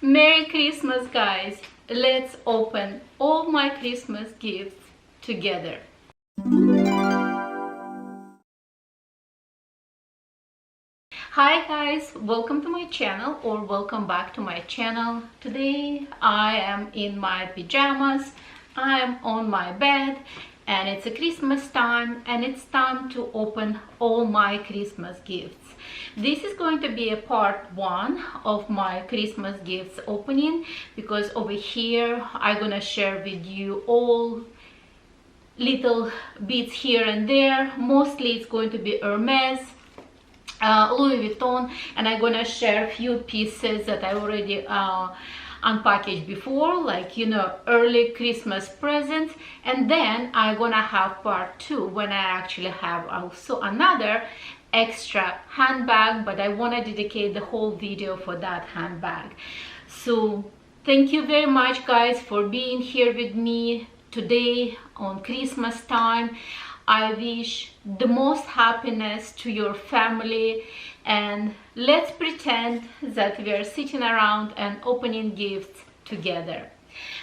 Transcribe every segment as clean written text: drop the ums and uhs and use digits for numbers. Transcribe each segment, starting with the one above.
Merry Christmas, guys! Let's open all my Christmas gifts together. Hi guys, welcome to my channel or welcome back to my channel. Today I am in my pajamas, I am on my bed, and it's a Christmas time and it's time to open all my Christmas gifts. This is going to be a part 1 of my Christmas gifts opening, because over here I'm gonna share with you all little bits here and there. Mostly it's going to be Hermes, Louis Vuitton, and I'm gonna share a few pieces that I already unpackaged before, like, you know, early Christmas presents. And then I'm gonna have part 2 when I actually have also another extra handbag, but I want to dedicate the whole video for that handbag. So thank you very much, guys, for being here with me today on Christmas time. I wish the most happiness to your family, and let's pretend that we are sitting around and opening gifts together.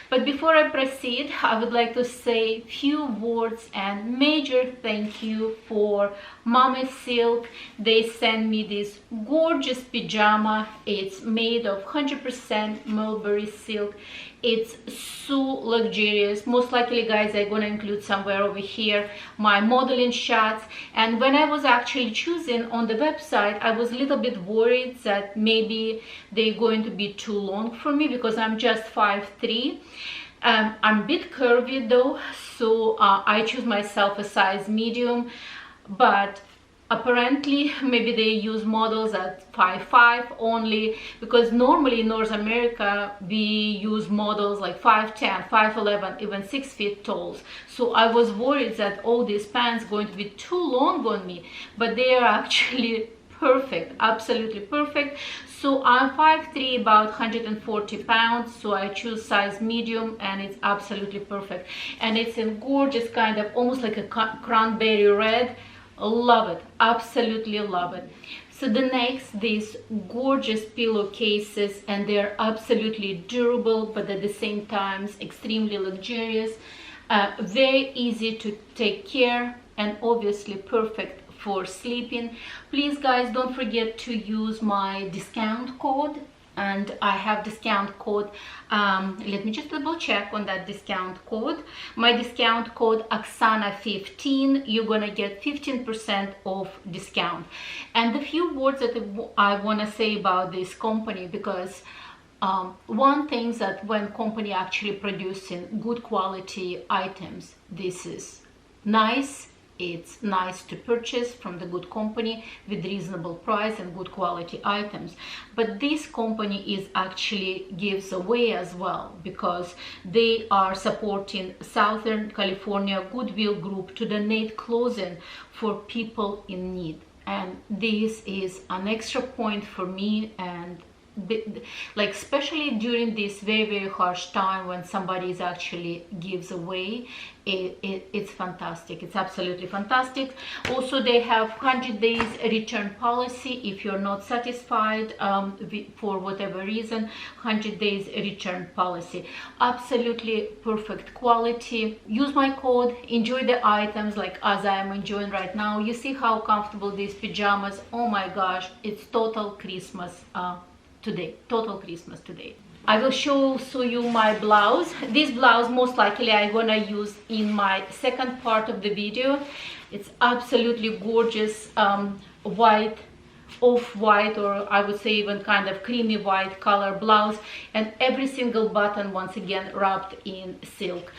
But before I proceed, I would like to say a few words and major thank you for mommesilk. They sent me this gorgeous pajama. It's made of 100% mulberry silk. It's so luxurious. Most likely, guys, I'm gonna include somewhere over here my modeling shots. And when I was actually choosing on the website, I was a little bit worried that maybe they're going to be too long for me because I'm just 5'3". I'm a bit curvy though, so I choose myself a size medium, but apparently maybe they use models at 5'5" only, because normally in North America we use models like 5'10", 5'11", even 6 feet tall. So I was worried that all these pants going to be too long on me, but they are actually perfect, absolutely perfect. So I'm 5'3", about 140 pounds, so I choose size medium, and it's absolutely perfect. And it's in gorgeous kind of almost like a cranberry red. Love it, absolutely love it. So the next, these gorgeous pillowcases, and they're absolutely durable, but at the same time extremely luxurious, very easy to take care, and obviously perfect for sleeping. Please, guys, don't forget to use my discount code, and I have discount code, let me just double check on that discount code. My discount code OxanaLV15. You're gonna get 15% off discount. And a few words that I want to say about this company, because one thing that when company actually producing good quality items, this is nice. It's nice to purchase from the good company with reasonable price and good quality items. But this company is actually gives away as well, because they are supporting Southern California Goodwill Group to donate clothing for people in need. And this is an extra point for me, and like especially during this very harsh time when somebody is actually gives away, it's fantastic. It's absolutely fantastic. Also, they have 100 days return policy. If you're not satisfied for whatever reason, 100 days return policy. Absolutely perfect quality. Use my code, enjoy the items like as I am enjoying right now. You see how comfortable these pajamas. Oh my gosh, it's total Christmas today, total Christmas today. I will show you my blouse. This blouse most likely I'm gonna use in my second part of the video. It's absolutely gorgeous, white, off-white, or I would say even kind of creamy white color blouse, and every single button once again wrapped in silk.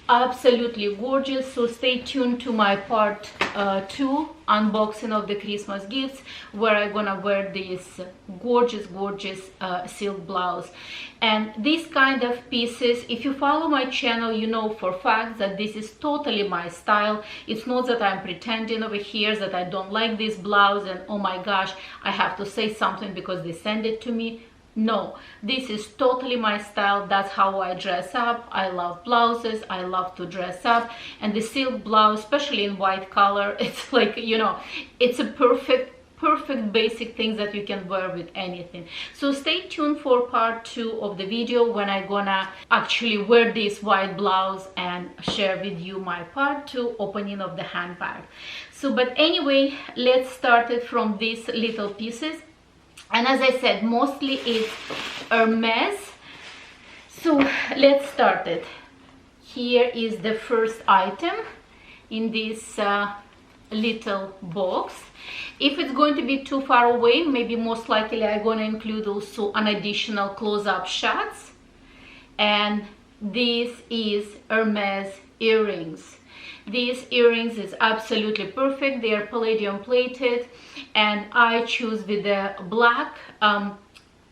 Absolutely gorgeous. So stay tuned to my part 2 unboxing of the Christmas gifts, where I'm gonna wear this gorgeous silk blouse. And these kind of pieces, if you follow my channel, you know for a fact that this is totally my style. It's not that I'm pretending over here that I don't like this blouse and oh my gosh, I have to say something because they send it to me. No, this is totally my style. That's how I dress up. I love blouses. I love to dress up. And the silk blouse, especially in white color, it's like, you know, it's a perfect perfect basic things that you can wear with anything. So stay tuned for part 2 of the video, when I gonna actually wear this white blouse and share with you my part 2 opening of the handbag. So but anyway, let's start it from these little pieces. And as I said, mostly it's Hermes. So let's start it. Here is the first item in this little box. If it's going to be too far away, maybe most likely I'm going to include also an additional close-up shots. And this is Hermes earrings. These earrings is absolutely perfect. They are palladium plated, and I choose with the black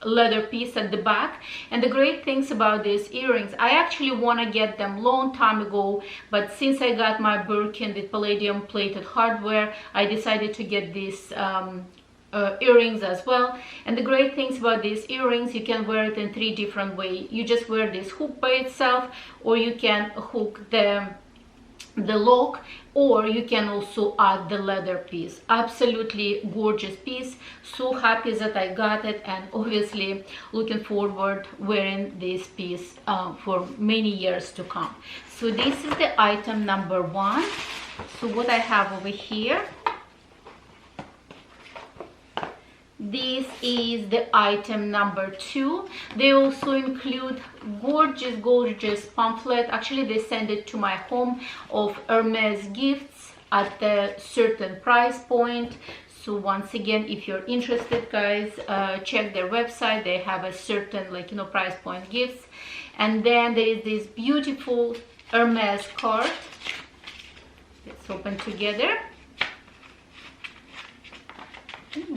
leather piece at the back. And the great things about these earrings, I actually want to get them long time ago, but since I got my Birkin with palladium plated hardware, I decided to get these earrings as well. And the great things about these earrings, you can wear it in 3 different ways. You just wear this hook by itself, or you can hook the lock, or you can also add the leather piece. Absolutely gorgeous piece. So happy that I got it, and obviously looking forward wearing this piece for many years to come. So this is the item number 1. So what I have over here, this is the item number 2. They also include gorgeous pamphlet. Actually, they send it to my home of Hermes gifts at a certain price point. So once again, if you're interested, guys, check their website. They have a certain, like, you know, price point gifts. And then there is this beautiful Hermes card. Let's open together.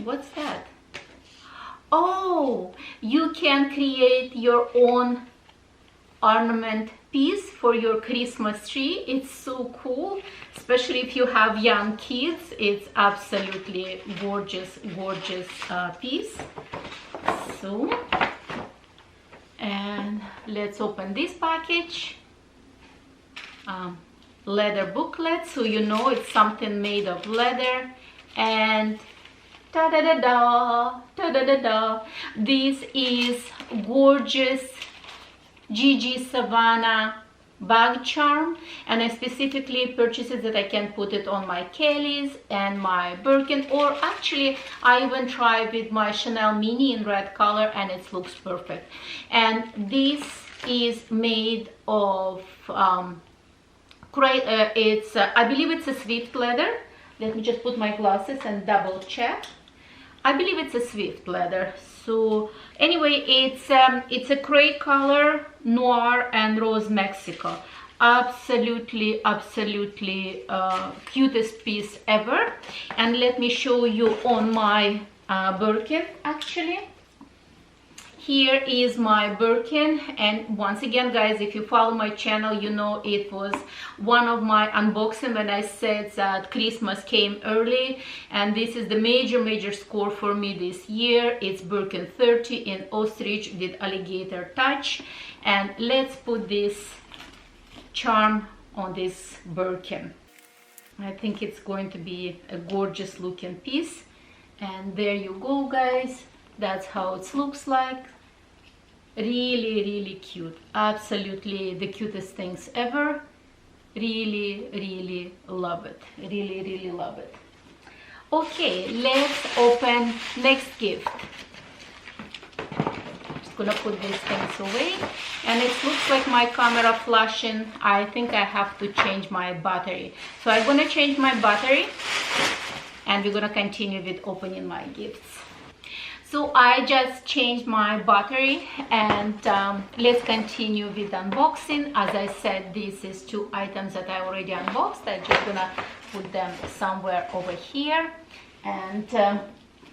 What's that? Oh, you can create your own ornament piece for your Christmas tree. It's so cool, especially if you have young kids. It's absolutely gorgeous piece. So, and let's open this package. Leather booklet, so you know it's something made of leather. And ta-da-da-da, ta-da-da-da. This is gorgeous Gigi Savannah bag charm, and I specifically purchased it that I can put it on my Kellys and my Birkin, or actually I even tried with my Chanel mini in red color, and it looks perfect. And this is made of I believe it's a Swift leather. Let me just put my glasses and double check. I believe it's a Swift leather. So anyway, it's a gray color, noir, and rose Mexico. Absolutely cutest piece ever. And let me show you on my Birkin. Actually, here is my Birkin, and once again, guys, if you follow my channel, you know it was one of my unboxing when I said that Christmas came early, and this is the major score for me this year. It's Birkin 30 in ostrich with alligator touch. And let's put this charm on this Birkin. I think it's going to be a gorgeous looking piece. And there you go, guys. That's how it looks like. Really cute. Absolutely the cutest things ever. Really love it. Really love it. Okay, let's open next gift. Just gonna put these things away, and it looks like my camera flashing. I think I have to change my battery, so I'm gonna change my battery, and we're gonna continue with opening my gifts. So I just changed my battery, and let's continue with unboxing. As I said, this is 2 items that I already unboxed. I'm just gonna put them somewhere over here. And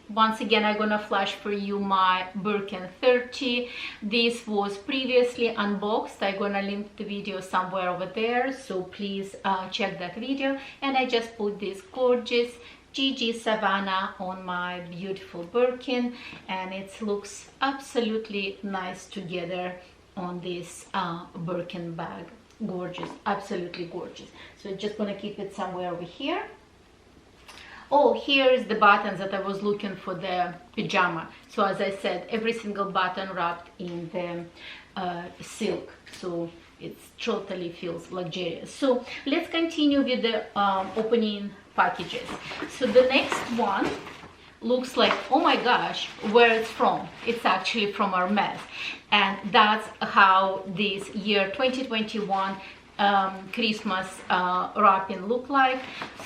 once again, I'm gonna flash for you my Birkin 30. This was previously unboxed. I'm gonna link the video somewhere over there, so please check that video. And I just put this gorgeous Gigi Savannah on my beautiful Birkin, and it looks absolutely nice together on this Birkin bag. Gorgeous, absolutely gorgeous. So just gonna keep it somewhere over here. Oh, here is the buttons that I was looking for the pajama. So as I said, every single button wrapped in the silk, so it totally feels luxurious. So let's continue with the opening packages. So the next one looks like, oh my gosh, where it's from. It's actually from Hermes, and that's how this year 2021 Christmas wrapping look like.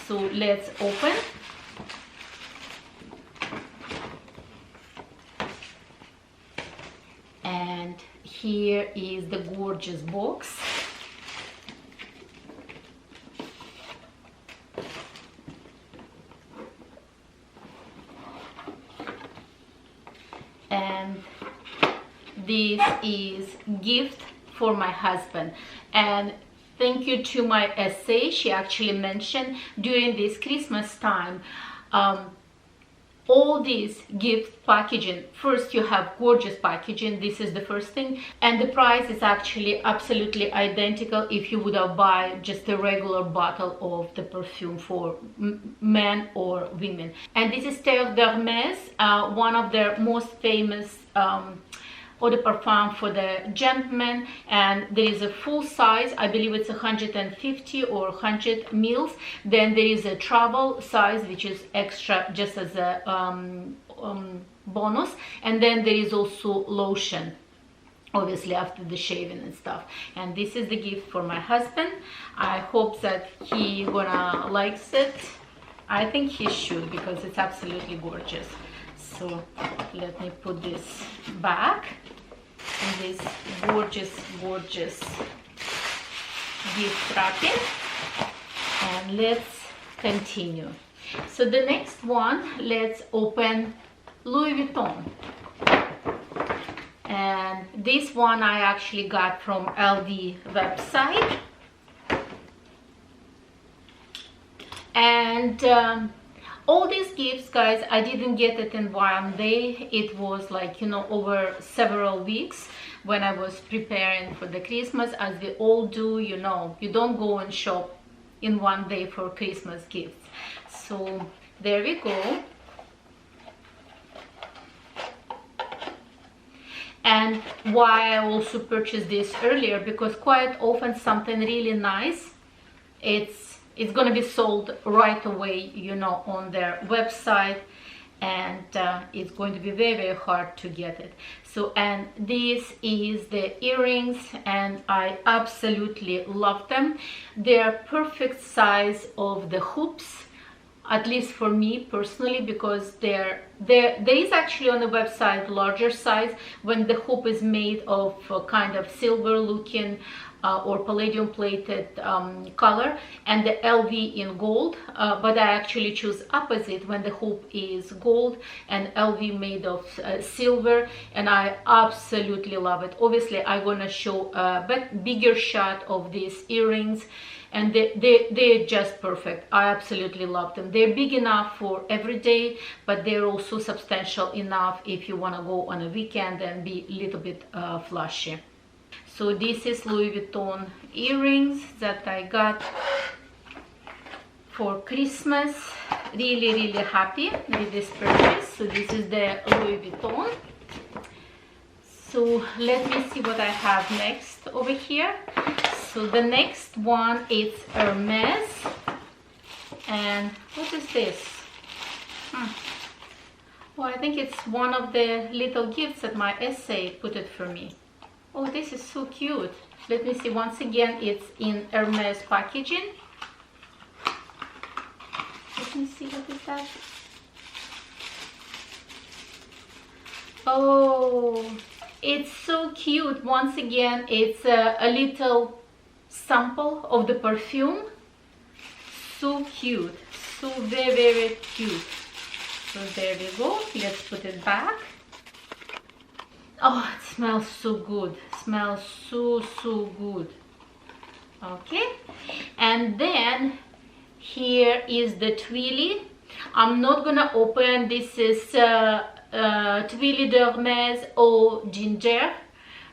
So let's open. And here is the gorgeous box. And this is gift for my husband. And thank you to my essay. She actually mentioned during this Christmas time, all this gift packaging. First, you have gorgeous packaging. This is the first thing, and the price is actually absolutely identical if you would have buy just a regular bottle of the perfume for men or women. And this is Hermes, one of their most famous eau de parfum for the gentleman, and there is a full size, I believe it's 150 or 100 mils. Then there is a travel size, which is extra just as a bonus, and then there is also lotion, obviously after the shaving and stuff. And this is the gift for my husband. I hope that he gonna likes it. I think he should, because it's absolutely gorgeous. So let me put this back in this gorgeous gift wrapping, and let's continue. So the next one, let's open Louis Vuitton. And this one I actually got from LV website. And all these gifts, guys, I didn't get it in one day. It was like, you know, over several weeks when I was preparing for the Christmas, as we all do. You know, you don't go and shop in one day for Christmas gifts. So there we go. And why I also purchased this earlier, because quite often something really nice, it's going to be sold right away, you know, on their website, and it's going to be very hard to get it. So, and this is the earrings, and I absolutely love them. They're perfect size of the hoops, at least for me personally, because there is actually on the website larger size when the hoop is made of kind of silver looking or palladium plated color, and the LV in gold, but I actually choose opposite when the hoop is gold and LV made of silver, and I absolutely love it. Obviously I'm gonna show a bigger shot of these earrings, and they're just perfect. I absolutely love them. They're big enough for every day, but they're also substantial enough if you want to go on a weekend and be a little bit flashy. So this is Louis Vuitton earrings that I got for Christmas. Really happy with this purchase. So this is the Louis Vuitton. So let me see what I have next over here. So the next one is Hermes. And what is this? Well, I think it's one of the little gifts that my essay put it for me. Oh, this is so cute. Let me see. Once again, it's in Hermes packaging. Let me see, what is that? Oh, it's so cute. Once again, it's a little sample of the perfume. So cute. So very cute. So there we go. Let's put it back. Oh, it smells so good. Smells so good. Okay, and then here is the Twilly. I'm not gonna open. This is Twilly d'Hermes Eau Ginger,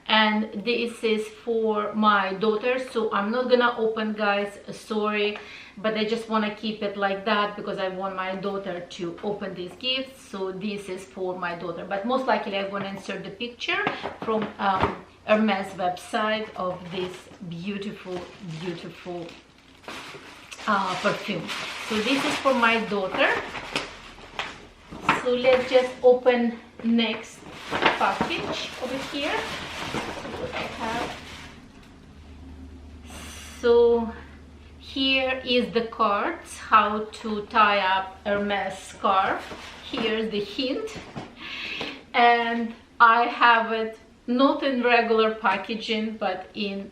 and this is for my daughter, so I'm not gonna open, guys, sorry. but I just want to keep it like that because I want my daughter to open these gifts. So this is for my daughter, but most likely I'm going to insert the picture from Hermes website of this beautiful perfume. So this is for my daughter. So let's just open next package over here. What I have. So here is the cards how to tie up Hermes scarf. Here's the hint, and I have it not in regular packaging but in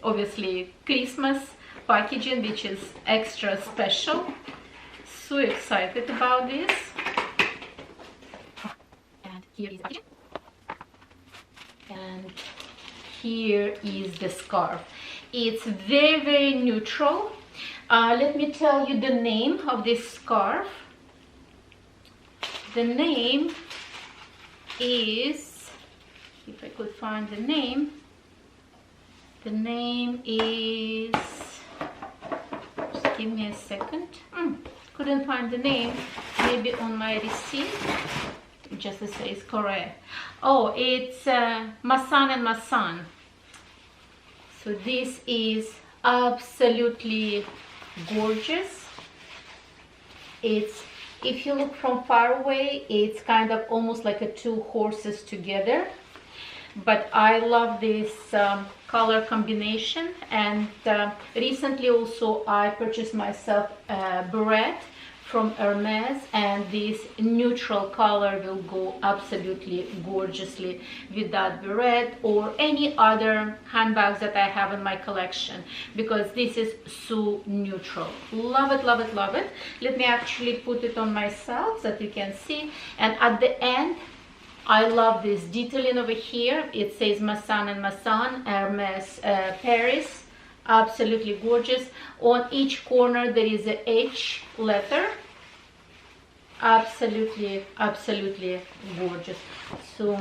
obviously Christmas packaging, which is extra special. So excited about this. And here is the packaging, and here is the scarf. It's very neutral. Let me tell you the name of this scarf. The name is, if I could find the name is, just give me a second. Couldn't find the name. Maybe on my receipt just to say it's correct. Oh, it's Massan and Massan. So this is absolutely gorgeous. It's, if you look from far away, it's kind of almost like a two horses together, but I love this color combination. And recently also I purchased myself a beret from Hermes, and this neutral color will go absolutely gorgeously with that beret or any other handbags that I have in my collection, because this is so neutral. Love it, love it, love it. Let me actually put it on myself so that you can see. And at the end, I love this detailing over here. It says Massan and Massan, Hermes Paris. Absolutely gorgeous. On each corner there is a H letter. Absolutely gorgeous. So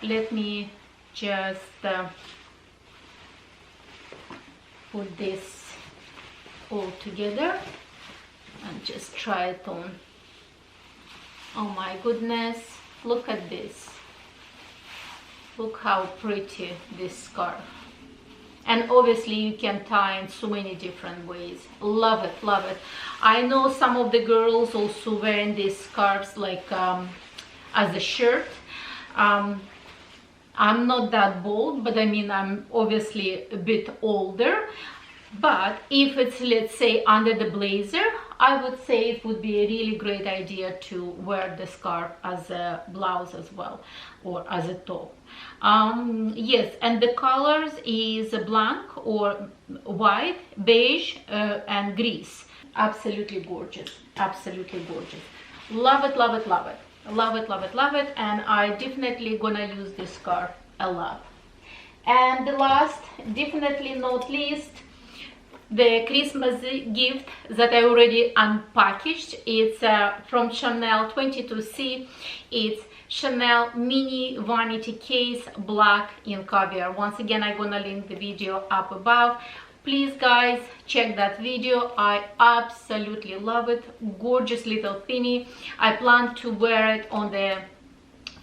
let me just put this all together and just try it on. Oh my goodness, look at this. Look how pretty this scarf. And obviously you can tie in so many different ways. Love it, love it. I know some of the girls also wearing these scarves like as a shirt. I'm not that bold, but I mean, I'm obviously a bit older. But if it's, let's say, under the blazer, I would say it would be a really great idea to wear the scarf as a blouse as well, or as a top. Yes, and the colors is blanc or white, beige, and grease. Absolutely gorgeous, absolutely gorgeous. Love it, love it, love it, love it, love it, love it. And I definitely gonna use this scarf a lot. And the last, definitely not least, the Christmas gift that I already unpackaged. It's from Chanel 22C. It's Chanel mini vanity case, black in caviar. Once again, I'm gonna link the video up above. Please guys, check that video. I absolutely love it. Gorgeous little thingy. I plan to wear it on the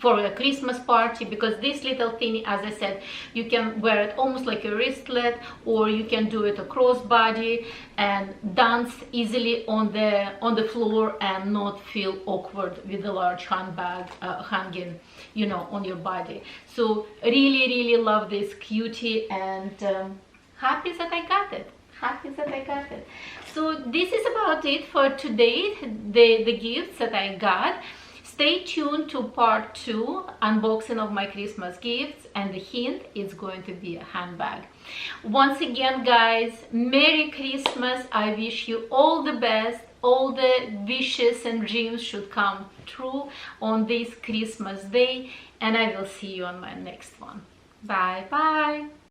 for a Christmas party, because this little thingy, as I said, you can wear it almost like a wristlet, or you can do it a crossbody and dance easily on the floor and not feel awkward with a large handbag hanging, you know, on your body. So really love this cutie, and happy that I got it. Happy that I got it. So this is about it for today, the gifts that I got. Stay tuned to part 2, unboxing of my Christmas gifts, and the hint is going to be a handbag. Once again guys, Merry Christmas. I wish you all the best. All the wishes and dreams should come true on this Christmas day, and I will see you on my next one. Bye bye.